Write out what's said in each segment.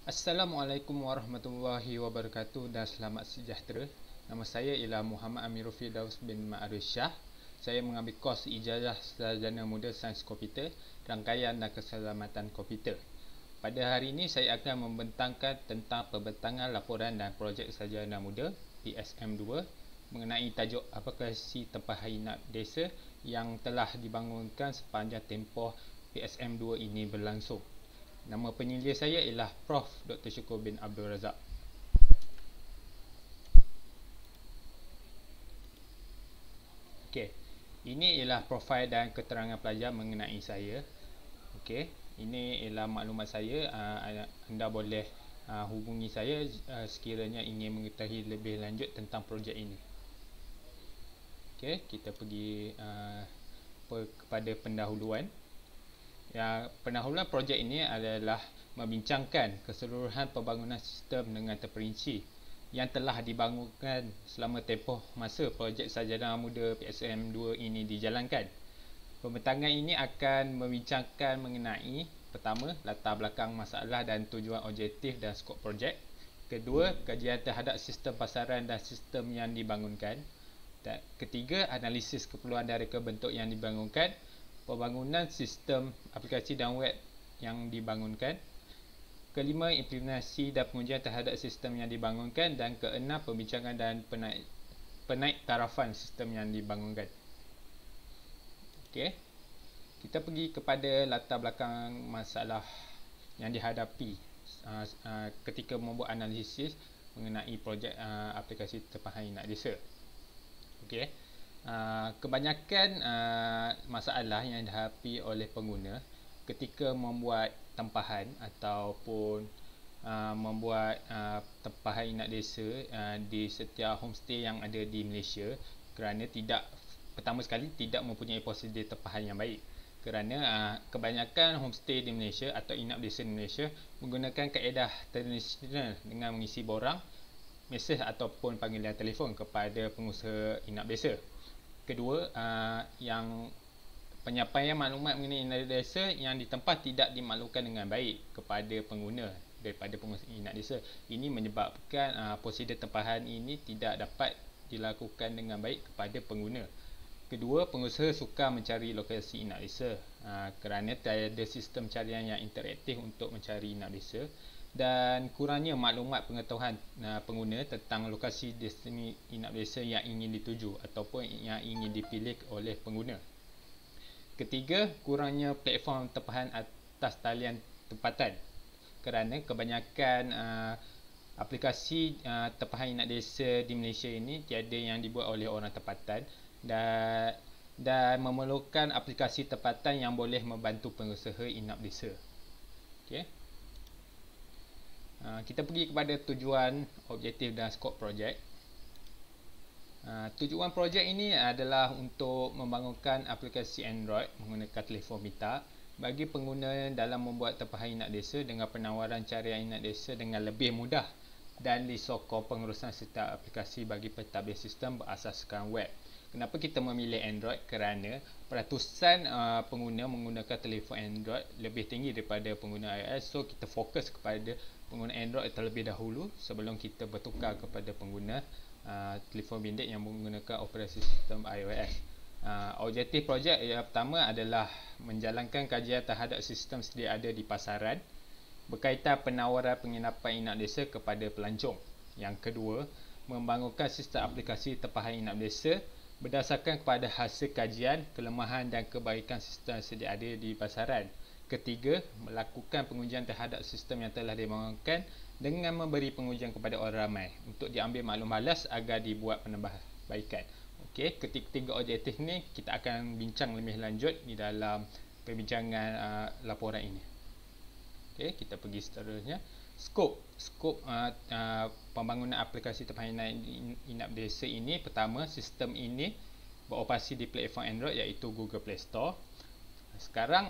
Assalamualaikum warahmatullahi wabarakatuh dan selamat sejahtera. Nama saya ialah Muhammad Amirul Firdaus bin Ma'arif Shah. Saya mengambil kos ijazah sarjana muda sains komputer, rangkaian dan keselamatan komputer. Pada hari ini saya akan membentangkan tentang pembentangan laporan dan projek sarjana muda PSM2 mengenai tajuk aplikasi tempahan inap desa yang telah dibangunkan sepanjang tempoh PSM2 ini berlangsung. Nama penyindir saya ialah Prof. Dr. Syukur bin Abdul Razak. Okey, ini ialah profil dan keterangan pelajar mengenai saya. Okey, ini ialah maklumat saya. Anda boleh hubungi saya sekiranya ingin mengetahui lebih lanjut tentang projek ini. Okey, kita pergi kepada pendahuluan. Pendahuluan projek ini adalah membincangkan keseluruhan pembangunan sistem dengan terperinci yang telah dibangunkan selama tempoh masa projek sarjana muda PSM2 ini dijalankan. Pembentangan ini akan membincangkan mengenai pertama, latar belakang masalah dan tujuan objektif dan skop projek. Kedua, kajian terhadap sistem pasaran dan sistem yang dibangunkan. Dan ketiga, analisis keperluan dan reka bentuk yang dibangunkan. Pembangunan sistem aplikasi dan web yang dibangunkan. Kelima, implementasi dan pengujian terhadap sistem yang dibangunkan. Dan keenam, pembincangan dan penaik tarafan sistem yang dibangunkan. Okey, kita pergi kepada latar belakang masalah yang dihadapi ketika membuat analisis mengenai projek aplikasi tempahan inap desa. Okey, kebanyakan masalah yang dihadapi oleh pengguna ketika membuat tempahan ataupun membuat tempahan inap desa di setiap homestay yang ada di Malaysia, kerana pertama sekali tidak mempunyai prosedur tempahan yang baik. Kerana kebanyakan homestay di Malaysia atau inap desa di Malaysia menggunakan kaedah tradisional dengan mengisi borang, mesej ataupun panggilan telefon kepada pengusaha inap desa. Kedua, yang penyampaian maklumat mengenai inap desa yang ditempat tidak dimaklumkan dengan baik kepada pengguna daripada pengusaha inap desa. Ini menyebabkan prosedur tempahan ini tidak dapat dilakukan dengan baik kepada pengguna. Kedua, pengusaha suka mencari lokasi inap desa kerana tiada sistem carian yang interaktif untuk mencari inap desa, dan kurangnya maklumat pengetahuan pengguna tentang lokasi destinasi inap desa yang ingin dituju ataupun yang ingin dipilih oleh pengguna. Ketiga, kurangnya platform tempahan atas talian tempatan, kerana kebanyakan aplikasi tempahan inap desa di Malaysia ini tiada yang dibuat oleh orang tempatan dan memerlukan aplikasi tempatan yang boleh membantu pengusaha inap desa. Okey, kita pergi kepada tujuan, objektif dan skop projek. Tujuan projek ini adalah untuk membangunkan aplikasi Android menggunakan telefon pintar bagi pengguna dalam membuat tempahan inap desa dengan penawaran carian inap desa dengan lebih mudah, dan disokong pengurusan setiap aplikasi bagi pentadbir sistem berasaskan web. Kenapa kita memilih Android? Kerana peratusan pengguna menggunakan telefon Android lebih tinggi daripada pengguna iOS. So kita fokus kepada pengguna Android terlebih dahulu sebelum kita bertukar kepada pengguna telefon bimbit yang menggunakan operasi sistem iOS. Objektif projek yang pertama adalah menjalankan kajian terhadap sistem sedia ada di pasaran berkaitan penawaran penginapan inap desa kepada pelancong. Yang kedua, membangunkan sistem aplikasi tempahan inap desa berdasarkan kepada hasil kajian, kelemahan dan kebaikan sistem sedia ada di pasaran. Ketiga, melakukan pengujian terhadap sistem yang telah dibangunkan dengan memberi pengujian kepada orang ramai untuk diambil maklum balas agar dibuat penambahbaikan. Okey, ketiga objektif ni kita akan bincang lebih lanjut di dalam perbincangan laporan ini. Okey, kita pergi seterusnya. Skop pembangunan aplikasi tempahan inap desa ini, pertama, sistem ini beroperasi di platform Android iaitu Google Play Store. Sekarang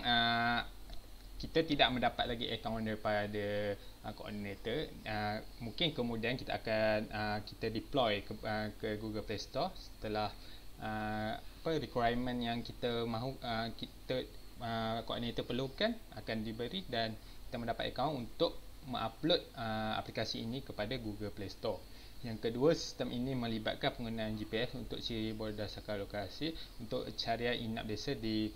kita tidak mendapat lagi akaun daripada koordinator. Mungkin kemudian kita akan kita deploy ke Google Play Store setelah requirement yang kita mahu koordinator perlukan akan diberi dan kita mendapat akaun untuk mengupload aplikasi ini kepada Google Play Store. Yang kedua, sistem ini melibatkan penggunaan GPS untuk ciri berdasarkan lokasi untuk carian inap desa di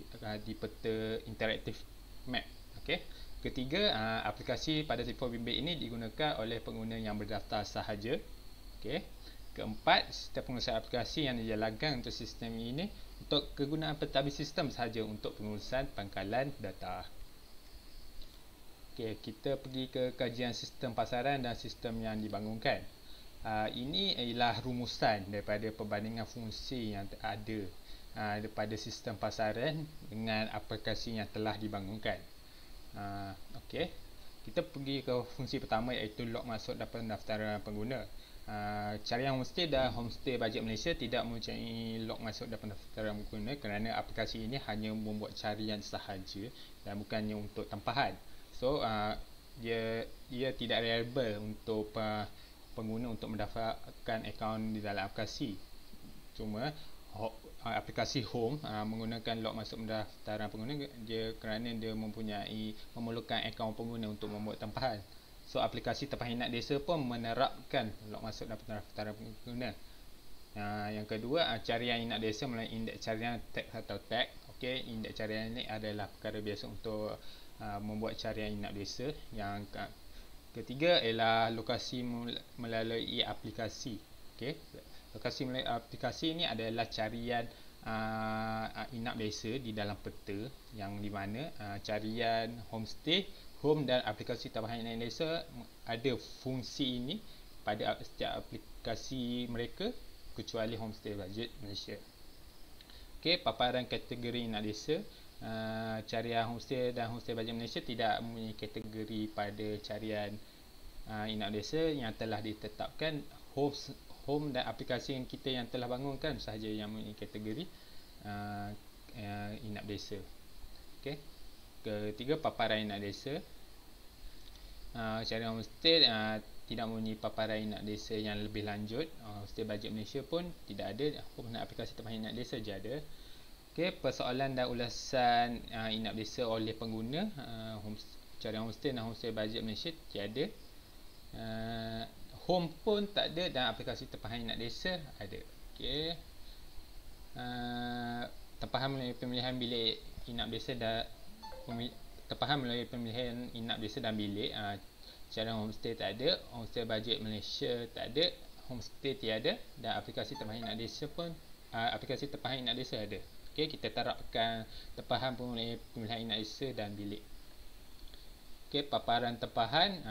peta interaktif map. Okey. Ketiga, aplikasi pada telefon bimbit ini digunakan oleh pengguna yang berdaftar sahaja. Okey. Keempat, sistem pengurusan aplikasi yang dijalankan untuk sistem ini untuk kegunaan pentadbir sistem sahaja untuk pengurusan pangkalan data. Okey, kita pergi ke kajian sistem pasaran dan sistem yang dibangunkan. Ini ialah rumusan daripada perbandingan fungsi yang ada daripada sistem pasaran dengan aplikasi yang telah dibangunkan. Okey, kita pergi ke fungsi pertama iaitu log masuk dan pendaftaran pengguna. Carian homestay dan homestay bajet Malaysia tidak mempunyai log masuk dan pendaftaran pengguna kerana aplikasi ini hanya membuat carian sahaja dan bukannya untuk tempahan. So dia tidak reliable untuk pengguna untuk mendaftarkan akaun di dalam aplikasi. Cuma aplikasi home menggunakan log masuk pendaftaran pengguna dia kerana dia memerlukan akaun pengguna untuk membuat tempahan. So aplikasi tempahan inap desa pun menerapkan log masuk dan pendaftaran pengguna. Yang kedua, carian inap desa melalui indeks carian tag atau tag. Okey, indeks carian ini adalah perkara biasa untuk membuat carian inap desa. Yang ketiga ialah lokasi melalui aplikasi. Okey, lokasi melalui aplikasi ini adalah carian inap desa di dalam peta yang di mana carian homestay, home dan aplikasi tempahan inap desa ada fungsi ini pada setiap aplikasi mereka kecuali homestay bajet Malaysia. Okey, paparan kategori inap desa. Carian homestay dan homestay bajet Malaysia tidak mempunyai kategori pada carian inap desa yang telah ditetapkan. Home dan aplikasi yang kita yang telah bangunkan sahaja yang mempunyai kategori inap desa. Okey. Ketiga, paparan inap desa. Carian homestay tidak mempunyai paparan inap desa yang lebih lanjut. Homestay bajet Malaysia pun tidak ada. Home dan aplikasi tempahan inap desa saja ada. Okey, persoalan dan ulasan inap desa oleh pengguna. Carian homestay dan homestay bajet Malaysia tiada. Home pun tak ada dan aplikasi tempahan inap desa ada. Okey. Tempahan melalui pemilihan bilik inap desa dan tempahan melalui pemilihan inap desa dan bilik. Carian homestay tak ada, homestay bajet Malaysia tak ada, homestay tiada dan aplikasi tempahan inap desa pun aplikasi tempahan inap desa ada. Okey, kita terapkan tempahan melalui pemilihan inap desa dan bilik. Okey, paparan tempahan.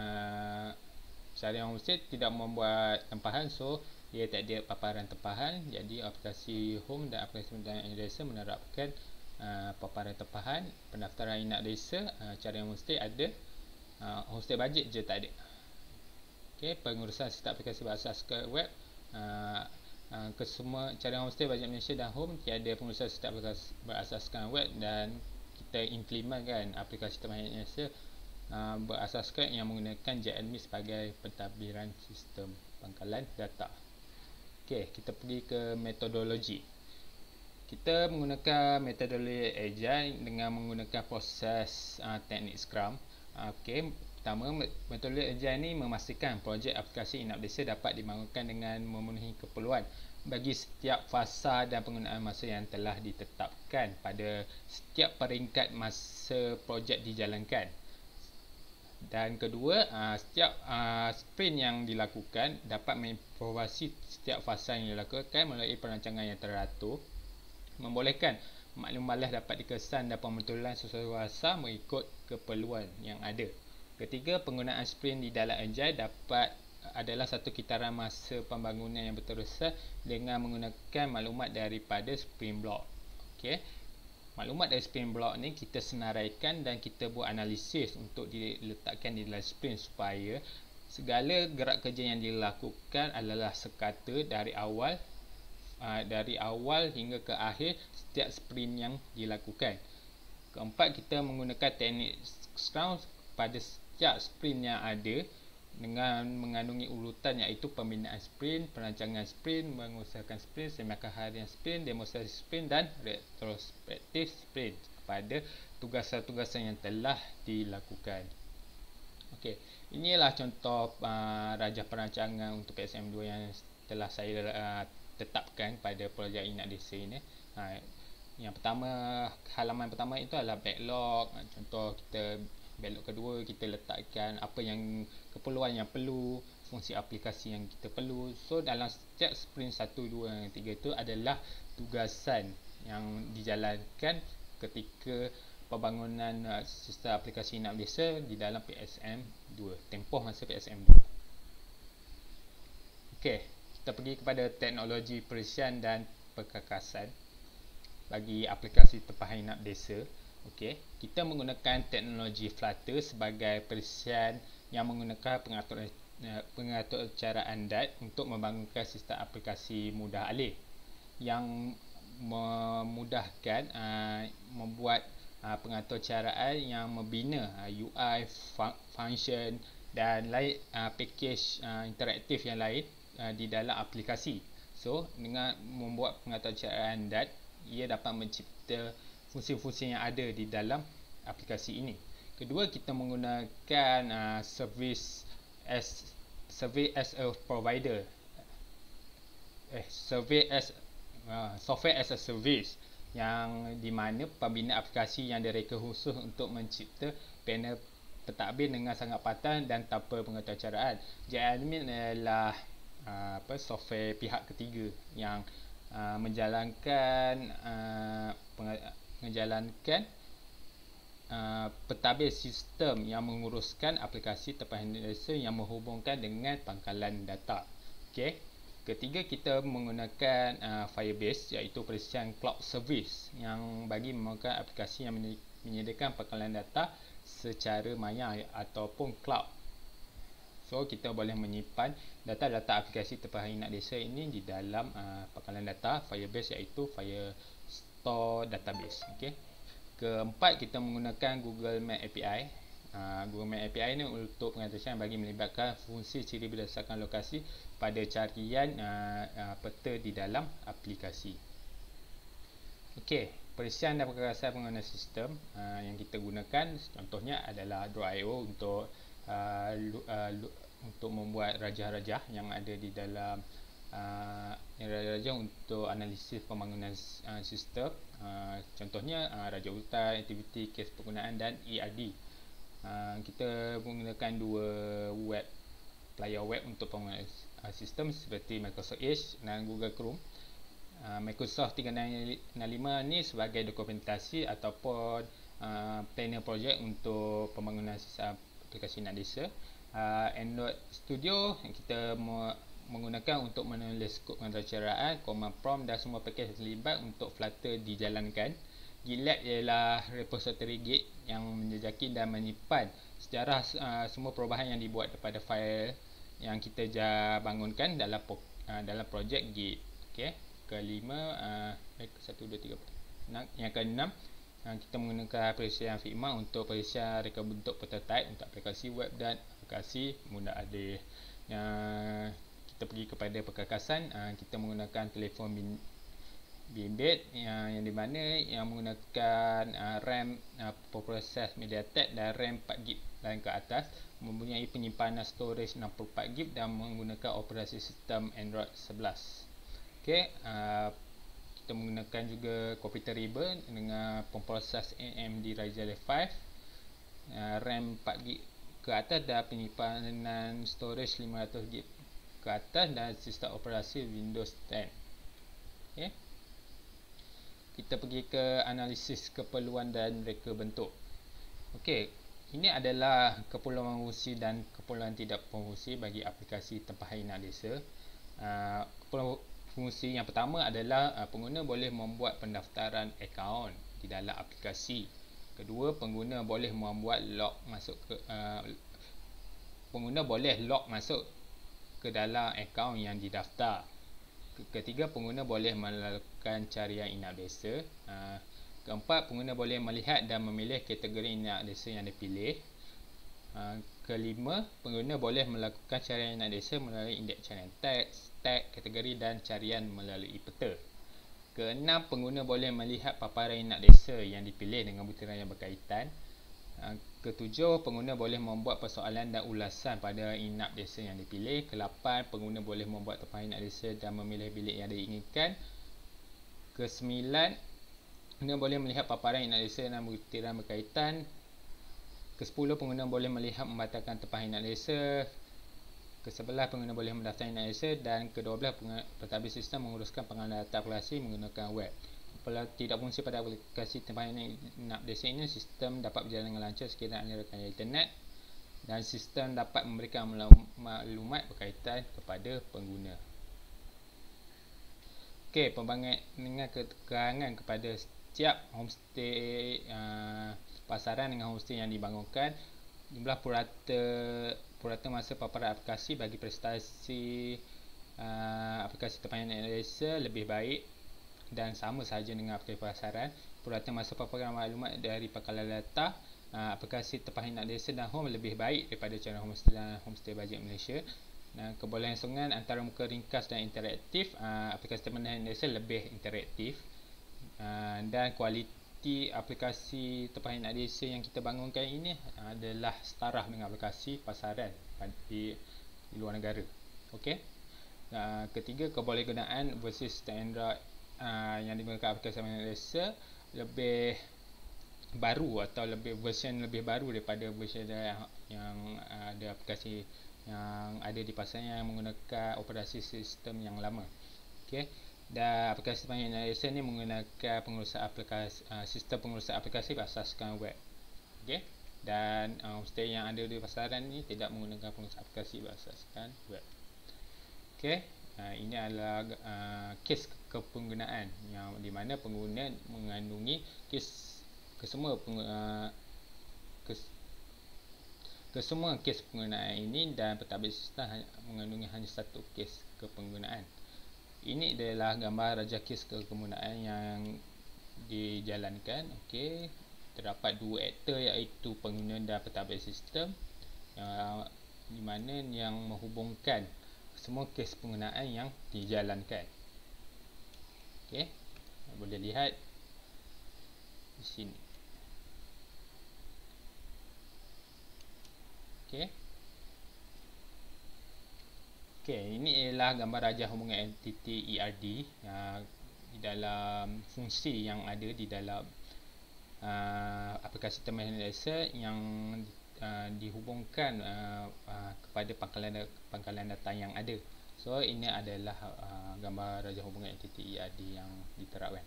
Carian homestay tidak membuat tempahan, so dia tak ada paparan tempahan. Jadi aplikasi home dan aplikasi tempahan inap desa menerapkan paparan tempahan. Pendaftaran inap desa, carian homestay ada, homestay bajet je tak ada. Okey, pengurusan sistem aplikasi berasaskan web. Kesemua carian homestay bajet Malaysia dan home tiada pengurusan sistem aplikasi berasaskan web dan kita implementkan aplikasi tempahan inap desa berasaskan yang menggunakan JNMI sebagai pentadbiran sistem pangkalan data. Okey, kita pergi ke metodologi. Kita menggunakan metodologi Agile dengan menggunakan proses teknik Scrum. Okey, pertama, metodologi Agile ini memastikan projek aplikasi inap desa dapat dibangunkan dengan memenuhi keperluan bagi setiap fasa dan penggunaan masa yang telah ditetapkan pada setiap peringkat masa projek dijalankan. Dan kedua, setiap sprint yang dilakukan dapat mengimprovisasi setiap fasa yang dilakukan melalui perancangan yang teratur, membolehkan maklum balas dapat dikesan dan pembentulan sesuai fasa mengikut keperluan yang ada. Ketiga, penggunaan sprint di dalam Agile adalah satu kitaran masa pembangunan yang berterusan dengan menggunakan maklumat daripada sprint block. Okey. Maklumat dari sprint block ni kita senaraikan dan kita buat analisis untuk diletakkan di dalam sprint supaya segala gerak kerja yang dilakukan adalah sekata dari awal hingga ke akhir setiap sprint yang dilakukan. Keempat, kita menggunakan teknik Scrum pada setiap sprint yang ada dengan mengandungi urutan iaitu pembinaan sprint, perancangan sprint, mengusahakan sprint, seminar harian sprint, demonstrasi sprint dan retrospektif sprint kepada tugasan-tugasan yang telah dilakukan. Okey, inilah contoh rajah perancangan untuk PSM2 yang telah saya tetapkan pada projek Inak Desa ini. Yang pertama, halaman pertama itu adalah backlog. Contoh kita backlog kedua, kita letakkan apa yang keperluan yang perlu, fungsi aplikasi yang kita perlu. So dalam setiap sprint 1, 2 dan 3 itu adalah tugasan yang dijalankan ketika pembangunan sistem aplikasi Inak Desa di dalam PSM2, tempoh masa PSM2. Okey, kita pergi kepada teknologi perisian dan perkakasan bagi aplikasi tempahan Inak Desa. Okey, kita menggunakan teknologi Flutter sebagai perisian yang menggunakan pengatur cara anda untuk membangunkan sistem aplikasi mudah alih yang memudahkan membuat pengatur caraan yang membina UI, function dan lain package interaktif yang lain di dalam aplikasi. So dengan membuat pengatur caraan anda, ia dapat mencipta fungsi-fungsi yang ada di dalam aplikasi ini. Kedua, kita menggunakan service as a provider, software as a service, yang di mana pembina aplikasi yang direka khusus untuk mencipta panel pentadbir dengan sangat patah dan tanpa pengetahuan. JAdmin adalah software pihak ketiga yang menjalankan pentadbir sistem yang menguruskan aplikasi tempahan Inak Desa yang menghubungkan dengan pangkalan data. Okey. Ketiga, kita menggunakan Firebase, iaitu perisian cloud service yang bagi membangunkan aplikasi yang menyediakan pangkalan data secara maya ataupun cloud. So kita boleh menyimpan data-data aplikasi tempahan Inak Desa ini di dalam pangkalan data Firebase, iaitu Firestore database. Okey. Keempat, kita menggunakan Google Map API. Google Map API ini untuk pengaturan bagi melibatkan fungsi ciri berdasarkan lokasi pada carian peta di dalam aplikasi. Okey, perisian dan perkakasan pengguna sistem yang kita gunakan contohnya adalah Draw.io untuk membuat rajah-rajah yang ada di dalam rajah untuk analisis pembangunan sistem. Contohnya rajah urutan, aktiviti, kes penggunaan dan ERD. Kita menggunakan dua player web untuk pembangunan sistem seperti Microsoft Edge dan Google Chrome. Microsoft 365 ni sebagai dokumentasi ataupun planner project untuk pembangunan sistem aplikasi Inak Desa. Android Studio yang kita menggunakan untuk menulis kod pengaturcaraan, command prompt dan semua pakej terlibat untuk Flutter dijalankan. GitLab ialah repository Git yang menjejaki dan menyimpan sejarah semua perubahan yang dibuat daripada fail yang kita bangunkan dalam projek Git. Okey. Kelima, 1, 2, 3, yang keenam, kita menggunakan perisian Figma untuk perisian reka bentuk prototype untuk aplikasi web dan aplikasi mudah alih. Kita pergi kepada perkakasan, kita menggunakan telefon bimbit yang di mana yang menggunakan RAM proses MediaTek dan RAM 4GB dan ke atas, mempunyai penyimpanan storage 64GB dan menggunakan operasi sistem Android 11. Okey, kita menggunakan juga komputer ribbon dengan pemproses AMD Ryzen 5, RAM 4GB ke atas dan penyimpanan storage 500GB ke atas dan sistem operasi Windows 10. Okay. Kita pergi ke analisis keperluan dan reka bentuk. Okey, ini adalah keperluan fungsi dan keperluan tidak fungsi bagi aplikasi tempahan Inak Desa. Keperluan fungsi yang pertama adalah pengguna boleh membuat pendaftaran akaun di dalam aplikasi. Kedua, pengguna boleh membuat pengguna boleh log masuk ke dalam akaun yang didaftar. Ketiga, pengguna boleh melakukan carian Inak Desa. Keempat, pengguna boleh melihat dan memilih kategori Inak Desa yang dipilih. Kelima, pengguna boleh melakukan carian Inak Desa melalui indeks carian teks, tag, kategori dan carian melalui peta. Keenam, pengguna boleh melihat paparan Inak Desa yang dipilih dengan butiran yang berkaitan. Ketujuh, pengguna boleh membuat persoalan dan ulasan pada inap desa yang dipilih. Ke-8, pengguna boleh membuat tempahan inap desa dan memilih bilik yang diinginkan. Ke-9, pengguna boleh melihat paparan inap desa dan butiran berkaitan. Ke-10, pengguna boleh melihat membatalkan tempahan inap desa. Ke-11, pengguna boleh mendaftar inap desa. Dan ke-12, pentadbir sistem menguruskan pengalihan data aplikasi menggunakan web. Kalau tidak fungsi pada aplikasi tempahan inap desa ini, sistem dapat berjalan dengan lancar sekiranya anda rakan internet, dan sistem dapat memberikan maklumat berkaitan kepada pengguna. Okey, pembandingan keterangan kepada setiap homestay pasaran dengan homestay yang dibangunkan. Jumlah purata masa paparan aplikasi bagi prestasi aplikasi tempahan inap desa lebih baik dan sama sahaja dengan aplikasi pasaran. Purata masa paparan maklumat dari pangkalan data aplikasi tempahan inap desa dan home lebih baik daripada cara homestay bajet Malaysia. Keberlangsungan antara muka ringkas dan interaktif, aplikasi tempahan inap desa lebih interaktif, dan kualiti aplikasi tempahan inap desa yang kita bangunkan ini adalah setara dengan aplikasi pasaran di luar negara. Okey. Ketiga, kebolehgunaan versus standard yang digunakan aplikasi tempahan inap desa lebih baru atau version lebih baru daripada version yang ada aplikasi yang ada di pasaran yang menggunakan operasi sistem yang lama. Okey. Dan aplikasi tempahan inap desa ni menggunakan pengurusan aplikasi sistem pengurusan aplikasi berasaskan web. Okey. Dan homestay yang ada di pasaran ni tidak menggunakan pengurusan aplikasi berasaskan web. Okey. Ini adalah kes kepenggunaan yang di mana pengguna mengandungi kesemua kes penggunaan ini, dan pentadbir sistem mengandungi hanya satu kes kepenggunaan. Ini adalah gambar raja kes kepenggunaan yang dijalankan. Okey, terdapat dua aktor iaitu pengguna dan pentadbir sistem di mana yang menghubungkan semua kes penggunaan yang dijalankan. Okey, boleh lihat di sini. Okey, ini ialah gambar rajah hubungan entiti ERD di dalam fungsi yang ada di dalam aplikasi tempahan inap desa yang dihubungkan kepada pangkalan data yang ada. So ini adalah gambar rajah hubungan entiti ERD yang diterapkan.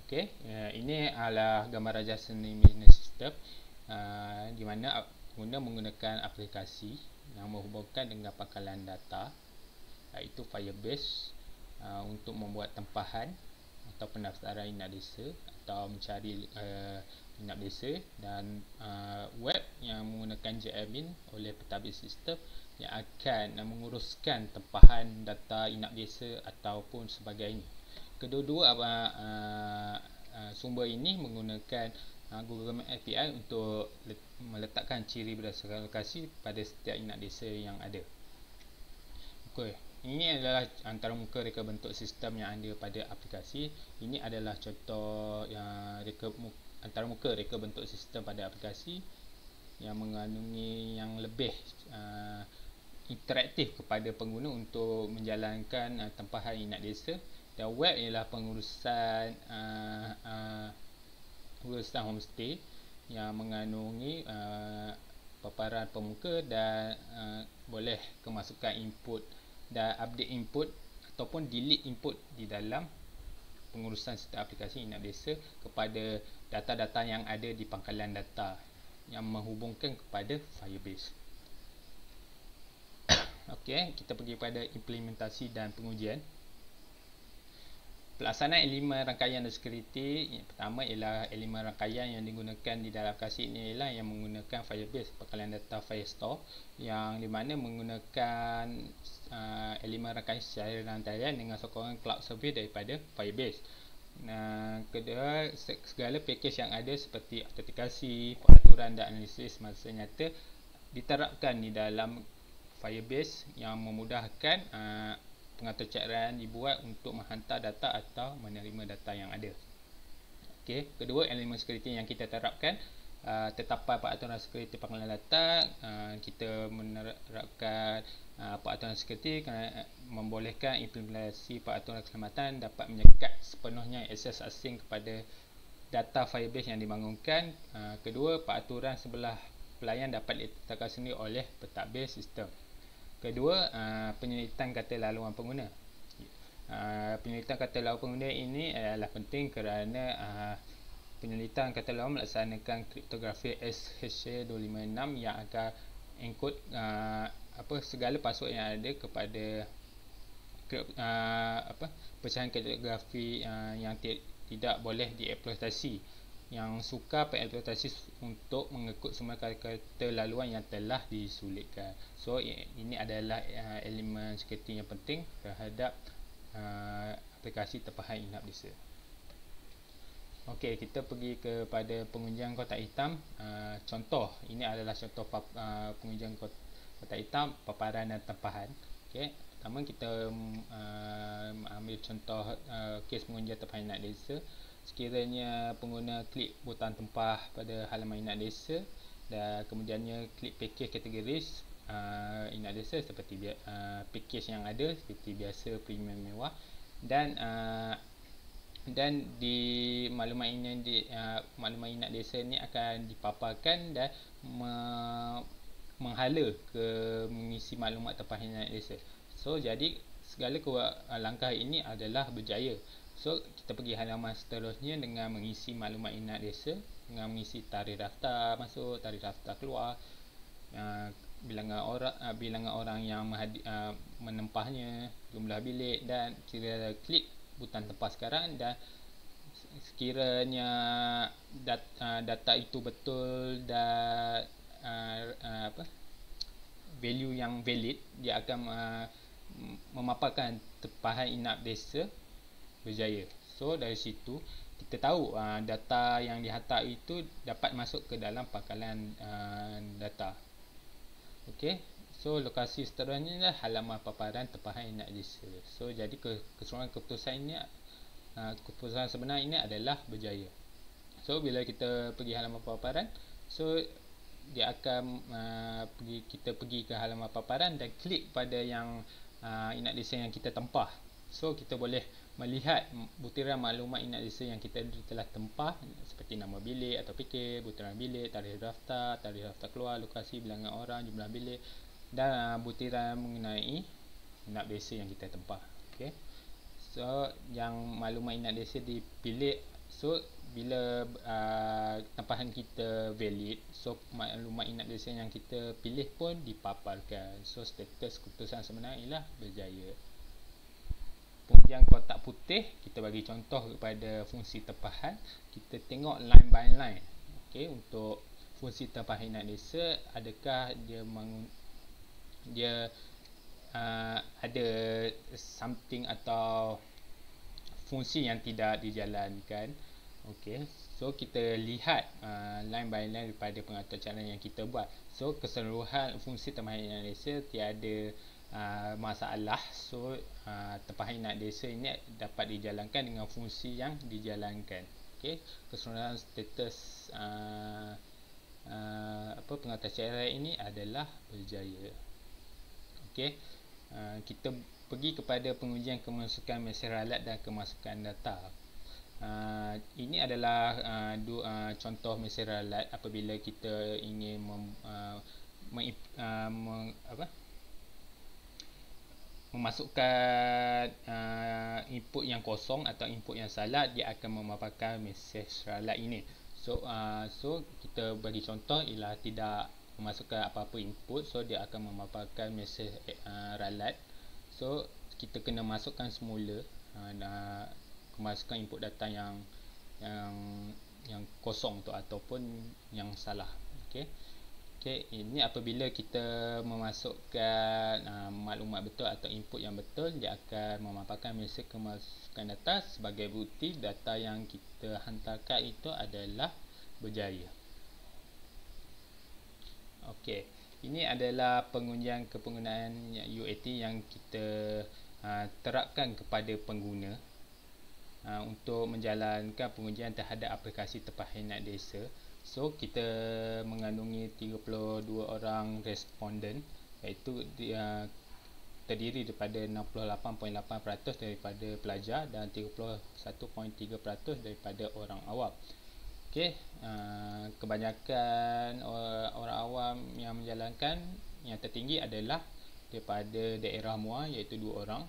Okey, ini adalah gambar rajah seni business system di mana pengguna menggunakan aplikasi yang menghubungkan dengan pangkalan data iaitu Firebase untuk membuat tempahan atau pendaftaran inap desa atau mencari inap desa, dan web yang menggunakan JAdmin oleh pentadbir sistem yang akan menguruskan tempahan data inap desa ataupun sebagainya. Kedua-dua sumber ini menggunakan Google Map API untuk meletakkan ciri berdasarkan lokasi pada setiap inap desa yang ada. Okey, ini adalah antara muka reka bentuk sistem yang ada pada aplikasi. Ini adalah contoh yang antara muka reka bentuk sistem pada aplikasi yang mengandungi yang lebih interaktif kepada pengguna untuk menjalankan tempahan inap desa. Dan web ialah pengurusan homestay yang mengandungi paparan pemuka dan boleh kemasukan input dan update input ataupun delete input di dalam pengurusan sistem aplikasi inap desa kepada data-data yang ada di pangkalan data yang menghubungkan kepada Firebase. Okey, kita pergi pada implementasi dan pengujian. Pelaksanaan elemen rangkaian dan security. Yang pertama ialah elemen rangkaian yang digunakan di dalam aplikasi ini ialah yang menggunakan Firebase, pangkalan data Firestore, yang di mana menggunakan elemen rangkaian secara rantaian dengan sokongan cloud service daripada Firebase. Kedua, segala package yang ada seperti autentikasi, pengaturan dan analisis masa nyata diterapkan di dalam Firebase yang memudahkan pengaturcaraan dibuat untuk menghantar data atau menerima data yang ada. Okey, kedua elemen security yang kita terapkan tetapan peraturan sekuriti pangkalan data, kita menerapkan peraturan sekuriti kerana membolehkan implementasi peraturan keselamatan dapat menyekat sepenuhnya akses asing kepada data Firebase yang dibangunkan. Kedua, peraturan sebelah pelayan dapat ditetapkan sendiri oleh pentadbir sistem. Kedua, penyelidikan kata laluan pengguna. Penyelidikan kata laluan pengguna ini adalah penting kerana penyelidikan kata laluan melaksanakan kriptografi SHA-256 yang akan encode segala password yang ada kepada pecahan kriptografi yang tidak boleh dieksploitasi, yang sukar pengeksploitasi untuk mengekut semua kata laluan yang telah disulitkan. So ini adalah elemen sekuriti yang penting terhadap aplikasi tempahan inap desa. Okey, kita pergi kepada pengunjang kotak hitam. Contoh, ini adalah contoh pengunjang kotak hitam, paparan dan tempahan. Okey, pertama kita ambil contoh kes pengunjang tempahan inap desa. Sekiranya pengguna klik butang tempah pada halaman inap desa dan kemudiannya klik package kategori inap desa seperti package yang ada seperti biasa, premium, mewah, dan di maklumat inap desa ni akan dipaparkan dan menghala ke mengisi maklumat tempahan inap desa. So jadi segala langkah ini adalah berjaya. So kita pergi halaman seterusnya dengan mengisi maklumat inap desa, dengan mengisi tarikh daftar masuk, tarikh daftar keluar, bilangan orang yang menempahnya, jumlah bilik, dan kira klik butang tempah sekarang, dan sekiranya data itu betul dan value yang valid, dia akan memaparkan tempahan inap desa berjaya. So dari situ kita tahu data yang dihantar itu dapat masuk ke dalam pangkalan data. Okey, so lokasi seterusnya adalah halaman paparan tempahan inap desa. So jadi keseluruhan keputusan ini, keputusan sebenar ini adalah berjaya. So bila kita pergi halaman paparan, so dia akan kita pergi ke halaman paparan dan klik pada yang inap desa yang kita tempah. So kita boleh melihat butiran maklumat inap desa yang kita telah tempah seperti nama bilik atau PK, butiran bilik, tarikh daftar keluar, lokasi, bilangan orang, jumlah bilik, dan butiran mengenai inap desa yang kita tempah. Okay. So yang maklumat inap desa dipilih, so bila tempahan kita valid, so maklumat inap desa yang kita pilih pun dipaparkan. So status keputusan sebenar ialah berjaya. Pengunjang kotak putih, kita bagi contoh kepada fungsi tempahan. Kita tengok line by line. Okey, untuk fungsi tempahan inap desa, adakah dia ada something atau fungsi yang tidak dijalankan. Okey, so kita lihat line by line daripada pengatur cara yang kita buat. So keseluruhan fungsi tempahan inap desa tiada masalah. So tempahan inap desa ini dapat dijalankan dengan fungsi yang dijalankan. Okey, keseluruhan status pengatur cara ini adalah berjaya. Okey, kita pergi kepada pengujian kemasukan mesej ralat dan kemasukan data. Ini adalah contoh mesej ralat apabila kita ingin memasukkan input yang kosong atau input yang salah, dia akan memaparkan mesej ralat ini. So kita bagi contoh ialah tidak memasukkan apa-apa input, so dia akan memaparkan mesej ralat. So kita kena masukkan semula kemasukan input data yang kosong tu ataupun yang salah. Okey. Okey, ini apabila kita memasukkan maklumat betul atau input yang betul, dia akan memaparkan mesej kemasukan data sebagai bukti data yang kita hantarkan itu adalah berjaya. Okey, ini adalah pengunjang kepenggunaan UAT yang kita terapkan kepada pengguna untuk menjalankan pengujian terhadap aplikasi tempahan inap desa. So kita mengandungi 32 orang responden, iaitu terdiri daripada 68.8% daripada pelajar dan 31.3% daripada orang awam. Okey, kebanyakan orang awam yang menjalankan, yang tertinggi adalah daripada daerah Muar, iaitu 2 orang.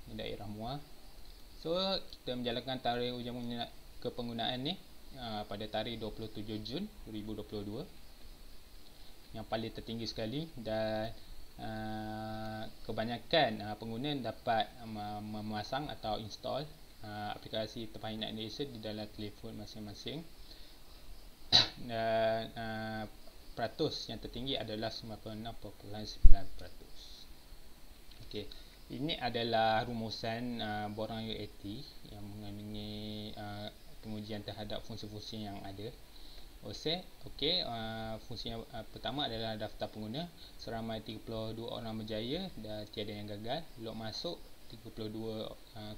Daerah Muar. So kita menjalankan tarikh ujian kepenggunaan ni pada tarikh 27 Jun 2022, yang paling tertinggi sekali, dan kebanyakan pengguna dapat memasang atau install aplikasi Tempahan Ingat Malaysia di dalam telefon masing-masing. Dan peratus yang tertinggi adalah 96.9%. Okey, ini adalah rumusan borang UAT yang mengandungi pengujian terhadap fungsi-fungsi yang ada. Okey, fungsi yang pertama adalah daftar pengguna. Seramai 32 orang berjaya dan tiada yang gagal. Log masuk 32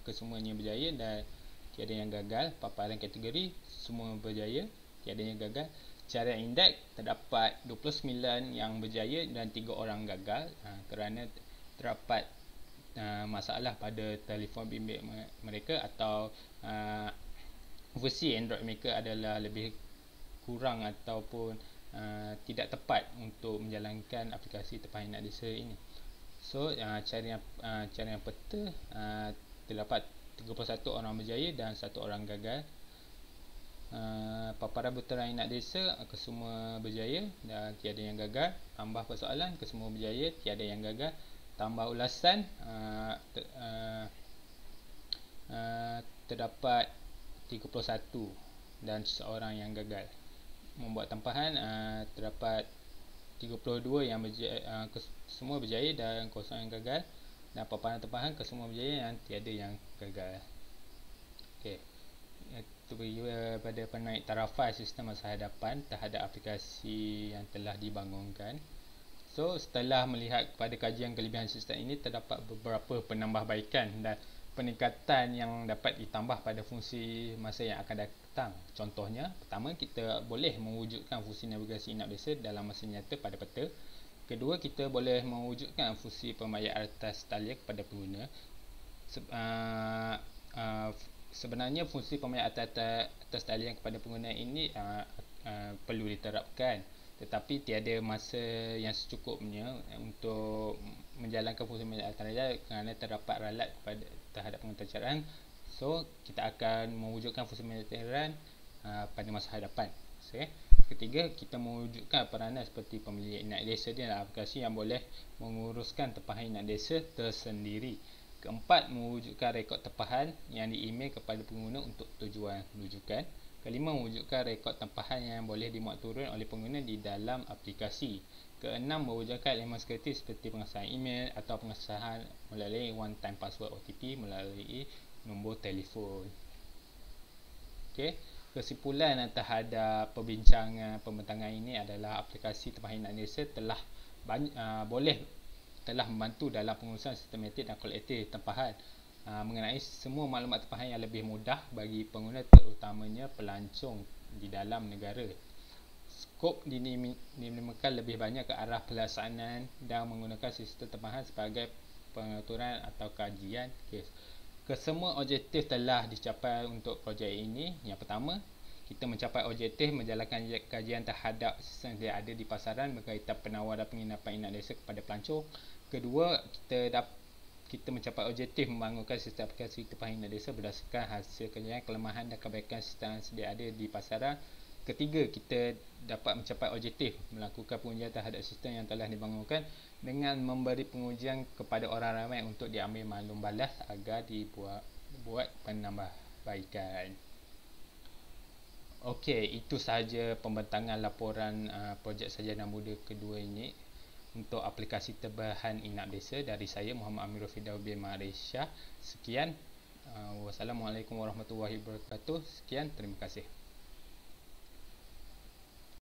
kesemuanya berjaya dan tiada yang gagal. Paparan kategori semua berjaya, tiada yang gagal. Cara indeks terdapat 29 yang berjaya dan 3 orang gagal kerana terdapat masalah pada telefon bimbit mereka, atau versi Android mereka adalah lebih kurang ataupun tidak tepat untuk menjalankan aplikasi Tempahan Ingat Desa ini. So cara yang peta, terdapat 31 orang berjaya dan 1 orang gagal. Paparan butiran ingat desa, kesemua berjaya dan tiada yang gagal. Tambah persoalan, kesemua berjaya, tiada yang gagal. Tambah ulasan, terdapat 31 dan seorang yang gagal. Membuat tempahan, terdapat 32 yang berjaya, semua berjaya dan kosong yang gagal. Dan paparan tempahan, kesemua berjaya dan tiada yang gagal. Okey, itu pada penaik tarafah sistem masa hadapan terhadap aplikasi yang telah dibangunkan. So setelah melihat kepada kajian kelebihan sistem ini, terdapat beberapa penambahbaikan dan peningkatan yang dapat ditambah pada fungsi masa yang akan datang. Contohnya, pertama, kita boleh mewujudkan fungsi navigasi inap desa dalam masa nyata pada peta. Kedua, kita boleh mewujudkan fungsi pembayaran atas talian kepada pengguna. Sebenarnya fungsi pembayaran atas talian kepada pengguna ini perlu diterapkan, tetapi tiada masa yang secukupnya untuk menjalankan fungsi pembayaran atas talian kerana terdapat ralat terhadap pengetahuan. So kita akan mewujudkan fungsi pembayaran pada masa hadapan. Ketiga, kita mewujudkan peranan seperti pemilik inap desa dalam aplikasi yang boleh menguruskan tempahan inap desa tersendiri. Keempat, mewujudkan rekod tempahan yang di-email kepada pengguna untuk tujuan rujukan. Kelima, mewujudkan rekod tempahan yang boleh dimuat turun oleh pengguna di dalam aplikasi. Keenam, mewujudkan elemen sekuriti seperti pengesahan email atau pengesahan melalui one time password OTP melalui nombor telefon. Okey, kesimpulan terhadap perbincangan pembentangan ini adalah aplikasi Tempahan Inap Desa telah membantu dalam pengurusan sistematik dan kolektif tempahan mengenai semua maklumat tempahan yang lebih mudah bagi pengguna, terutamanya pelancong di dalam negara. Skop dinamakan lebih banyak ke arah pelaksanaan dan menggunakan sistem tempahan sebagai pengaturan atau kajian kes. Kesemua objektif telah dicapai untuk projek ini. Yang pertama, kita mencapai objektif menjalankan kajian terhadap sistem yang ada di pasaran berkaitan penawaran penginapan inap desa kepada pelancong. Kedua, kita mencapai objektif membangunkan sistem aplikasi Tempahan Inap Desa berdasarkan hasil kajian kelemahan dan kebaikan sistem yang sedia ada di pasaran. Ketiga, kita dapat mencapai objektif melakukan pengujian terhadap sistem yang telah dibangunkan dengan memberi pengujian kepada orang ramai untuk diambil maklum balas agar dibuat penambahbaikan. Okey, itu sahaja pembentangan laporan projek sarjana muda kedua ini untuk aplikasi Tempahan Inap Desa dari saya, Muhammad Amirul Firdaus bin Malaysia. Sekian. Wassalamualaikum warahmatullahi wabarakatuh. Sekian, terima kasih.